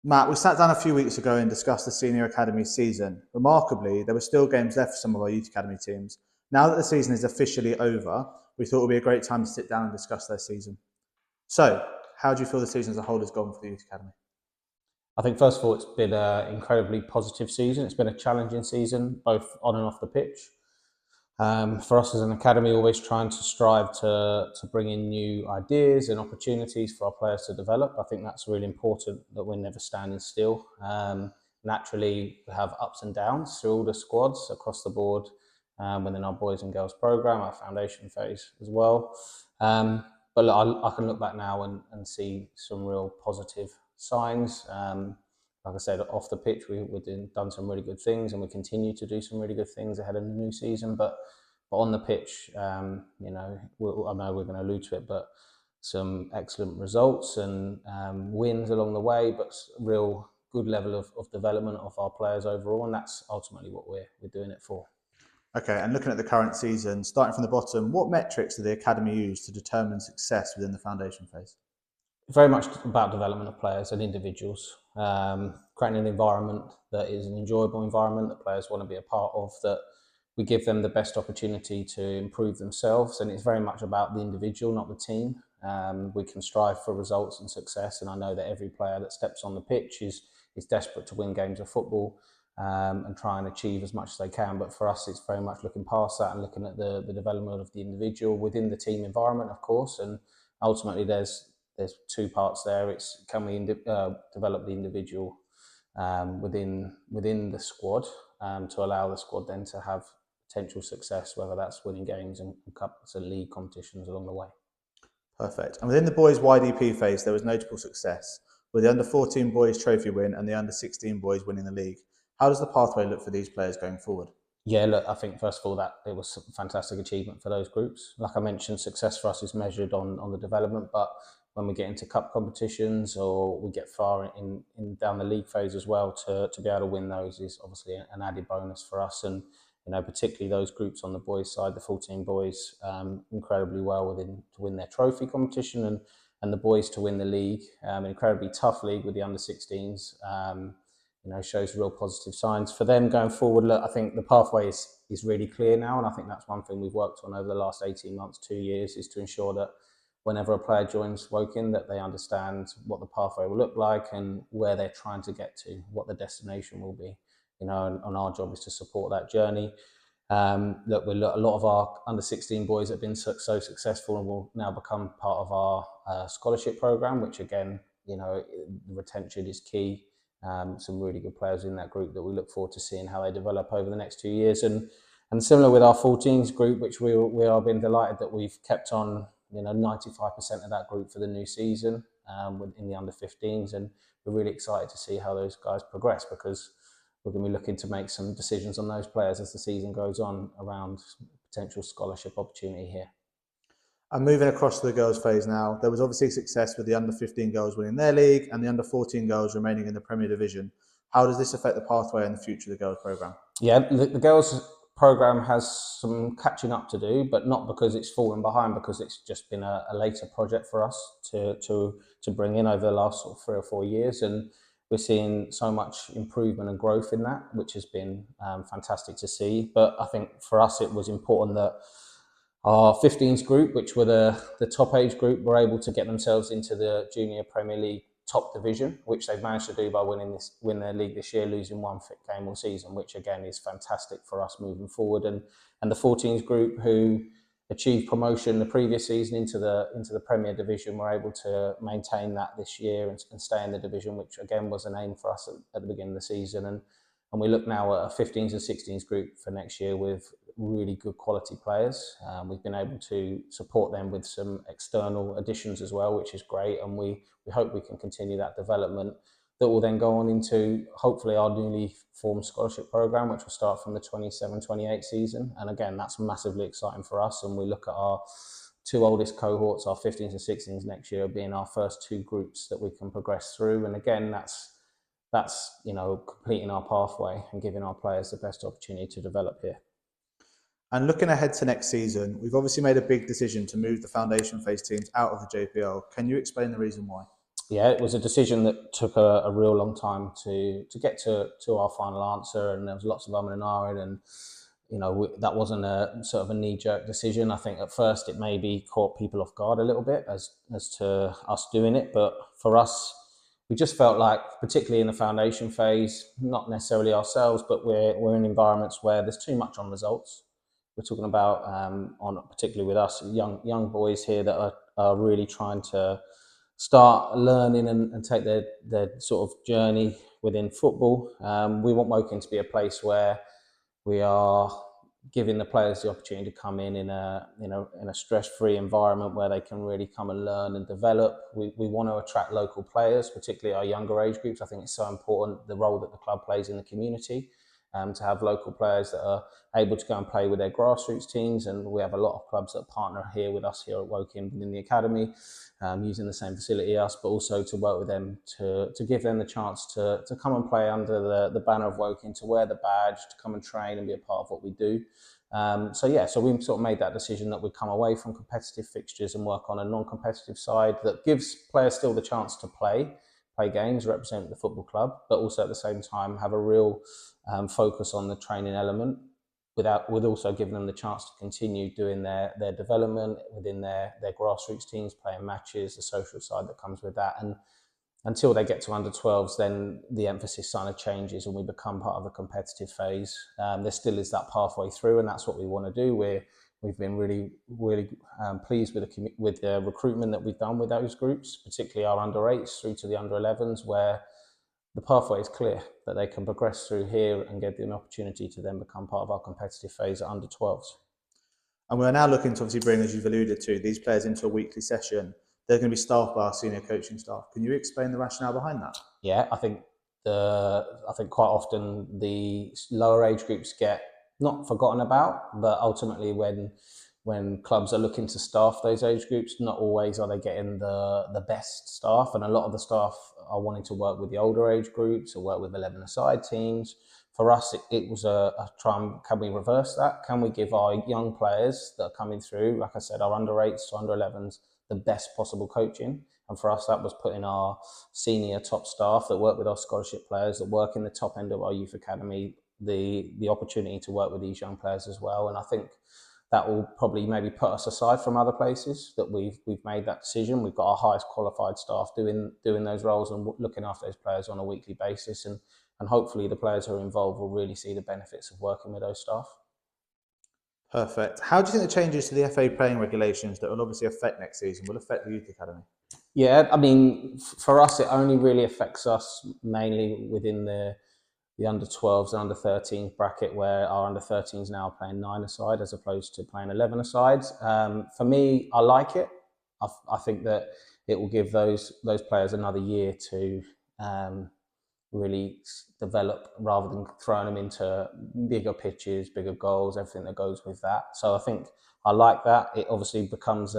Matt, we sat down a few weeks ago and discussed the senior academy season. Remarkably, there were still games left for some of our youth academy teams. Now that the season is officially over, we thought it would be a great time to sit down and discuss their season. So, how do you feel the season as a whole has gone for the youth academy? I think first of all, it's been an incredibly positive season. It's been a challenging season, both on and off the pitch. For us as an academy, always trying to strive to bring in new ideas and opportunities for our players to develop. I think that's really important, that we're never standing still. Naturally, we have ups and downs through all the squads across the board within our boys and girls program, our foundation phase as well. But look, I can look back now and see some real positive signs. Like I said, off the pitch, we've done some really good things, and we continue to do some really good things ahead of the new season. But on the pitch, I know we're going to allude to it, but some excellent results and wins along the way, but real good level of development of our players overall, and that's ultimately what we're doing it for. Okay, and looking at the current season, starting from the bottom, what metrics do the academy use to determine success within the foundation phase? Very much about development of players and individuals, creating an environment that is an enjoyable environment that players want to be a part of, that we give them the best opportunity to improve themselves, and it's very much about the individual, not the team. We can strive for results and success, and I know that every player that steps on the pitch is desperate to win games of football and try and achieve as much as they can. But for us, it's very much looking past that and looking at the development of the individual within the team environment, of course, and ultimately there's two parts there. It's can we develop the individual within the squad to allow the squad then to have potential success, whether that's winning games and cups and league competitions along the way. Perfect. And within the boys' YDP phase, there was notable success, with the under-14 boys trophy win and the under-16 boys winning the league. How does the pathway look for these players going forward? Yeah, look, I think first of all that it was a fantastic achievement for those groups. Like I mentioned, success for us is measured on the development, but when we get into cup competitions or we get far in down the league phase as well, to be able to win those is obviously an added bonus for us. And particularly those groups on the boys' side, the 14 boys, incredibly well to win their trophy competition, and the boys to win the league, an incredibly tough league with the under-16s. Shows real positive signs for them going forward. Look, I think the pathway is really clear now, and I think that's one thing we've worked on over the last 18 months, 2 years, is to ensure that whenever a player joins Woking, that they understand what the pathway will look like and where they're trying to get to, what the destination will be. And our job is to support that journey. Look, a lot of our under-16 boys have been so successful and will now become part of our scholarship program, which again, retention is key. Some really good players in that group that we look forward to seeing how they develop over the next 2 years. And similar with our 14s group, which we are being delighted that we've kept on 95% of that group for the new season in the under-15s, and we're really excited to see how those guys progress, because we're going to be looking to make some decisions on those players as the season goes on around potential scholarship opportunity here. And moving across to the girls' phase now, there was obviously success with the under-15 girls winning their league and the under-14 girls remaining in the Premier Division. How does this affect the pathway and the future of the girls' programme? Yeah, the girls' programme has some catching up to do, but not because it's fallen behind, because it's just been a later project for us to bring in over the last sort of 3 or 4 years. And we're seeing so much improvement and growth in that, which has been fantastic to see. But I think for us, it was important that our 15s group, which were the top age group, were able to get themselves into the Junior Premier League top division, which they've managed to do by win their league this year, losing one game all season, which again is fantastic for us moving forward. And the 14s group, who achieved promotion the previous season into the Premier Division, were able to maintain that this year and stay in the division, which again was an aim for us at the beginning of the season. And we look now at a 15s and 16s group for next year with really good quality players. We've been able to support them with some external additions as well, which is great. And we hope we can continue that development that will then go on into hopefully our newly formed scholarship program, which will start from the 27-28 season. And again, that's massively exciting for us. And we look at our 2 oldest cohorts, our 15s and 16s next year, being our first 2 groups that we can progress through. And again, that's completing our pathway and giving our players the best opportunity to develop here. And looking ahead to next season, we've obviously made a big decision to move the foundation phase teams out of the JPL. Can you explain the reason why? Yeah, it was a decision that took a real long time to get to our final answer, and there was lots of and ahhing, and that wasn't a sort of a knee-jerk decision. I think at first it maybe caught people off guard a little bit as to us doing it, but for us, we just felt like, particularly in the foundation phase, not necessarily ourselves, but we're in environments where there's too much on results. We're talking about on particularly with us young boys here that are really trying to start learning and take their sort of journey within football. We want Woking to be a place where we are giving the players the opportunity to come in a stress-free environment where they can really come and learn and develop. We want to attract local players, particularly our younger age groups. I think it's so important, the role that the club plays in the community, to have local players that are able to go and play with their grassroots teams. And we have a lot of clubs that partner here with us here at Woking within the academy, using the same facility as us, but also to work with them to give them the chance to come and play under the banner of Woking, to wear the badge, to come and train and be a part of what we do. So we sort of made that decision that we'd come away from competitive fixtures and work on a non-competitive side that gives players still the chance to play games, represent the football club, but also at the same time have a real focus on the training element, with also giving them the chance to continue doing their development within their grassroots teams, playing matches, the social side that comes with that. And until they get to under 12s, then the emphasis kind of changes and we become part of the competitive phase. There still is that pathway through, and that's what we want to do. We've been really pleased with the recruitment that we've done with those groups, particularly our under 8s through to the under 11s, where the pathway is clear that they can progress through here and get an opportunity to then become part of our competitive phase at under 12s. And we're now looking to obviously bring, as you've alluded to, these players into a weekly session. They're going to be staffed by our senior coaching staff. Can you explain the rationale behind that? Yeah, I think quite often the lower age groups get not forgotten about, but ultimately when clubs are looking to staff those age groups, not always are they getting the best staff, and a lot of the staff are wanting to work with the older age groups or work with 11-a-side teams. For us, it was a try and can we reverse that? Can we give our young players that are coming through, like I said, our under 8s to under 11s, the best possible coaching? And for us, that was putting our senior top staff that work with our scholarship players, that work in the top end of our youth academy, the opportunity to work with these young players as well. And I think that will probably maybe put us aside from other places that we've made that decision. We've got our highest qualified staff doing those roles and looking after those players on a weekly basis. And hopefully the players who are involved will really see the benefits of working with those staff. Perfect. How do you think the changes to the FA playing regulations that will obviously affect next season will affect the youth academy? Yeah, I mean, for us, it only really affects us mainly within the under 12s and under 13s bracket, where our under 13s now are playing 9-a-side as opposed to playing 11-a-sides. For me, I like it. I think that it will give those players another year to really develop, rather than throwing them into bigger pitches, bigger goals, everything that goes with that. So I think I like that. It obviously becomes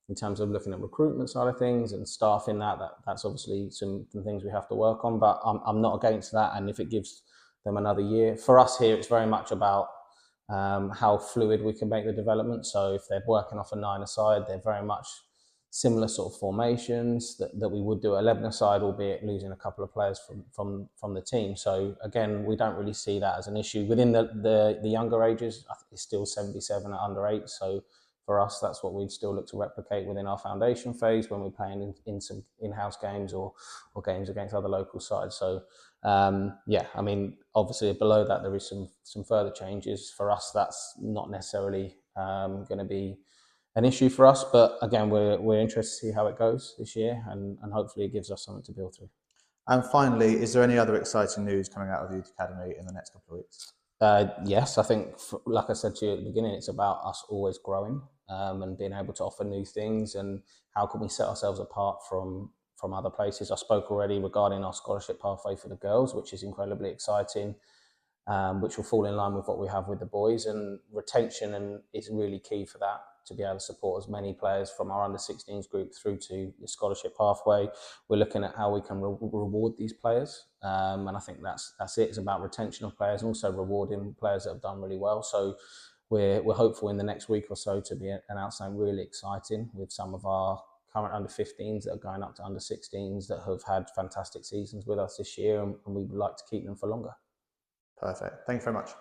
in terms of looking at recruitment side of things and staffing that's obviously some things we have to work on, but I'm not against that. And if it gives them another year, for us here, it's very much about how fluid we can make the development. So if they're working off a 9-a-side, they're very much similar sort of formations that we would do at 11-a-side, albeit losing a couple of players from the team. So again, we don't really see that as an issue. Within the younger ages, I think it's still 77 at under 8. So for us, that's what we'd still look to replicate within our foundation phase when we're playing in some in-house games or games against other local sides. So I mean, obviously below that there is some further changes. For us, that's not necessarily going to be an issue for us, but again, we're interested to see how it goes this year, and hopefully it gives us something to build through. And finally, is there any other exciting news coming out of the Youth Academy in the next couple of weeks? Yes, I think, like I said to you at the beginning, it's about us always growing and being able to offer new things, and how can we set ourselves apart from other places. I spoke already regarding our scholarship pathway for the girls, which is incredibly exciting, which will fall in line with what we have with the boys, and retention is really key for that, to be able to support as many players from our under 16s group through to the scholarship pathway. We're looking at how we can reward these players, and I think that's it. It's about retention of players and also rewarding players that have done really well. So we're hopeful in the next week or so to be announced something really exciting with some of our current under 15s that are going up to under 16s that have had fantastic seasons with us this year, and we would like to keep them for longer. Perfect. Thank you very much.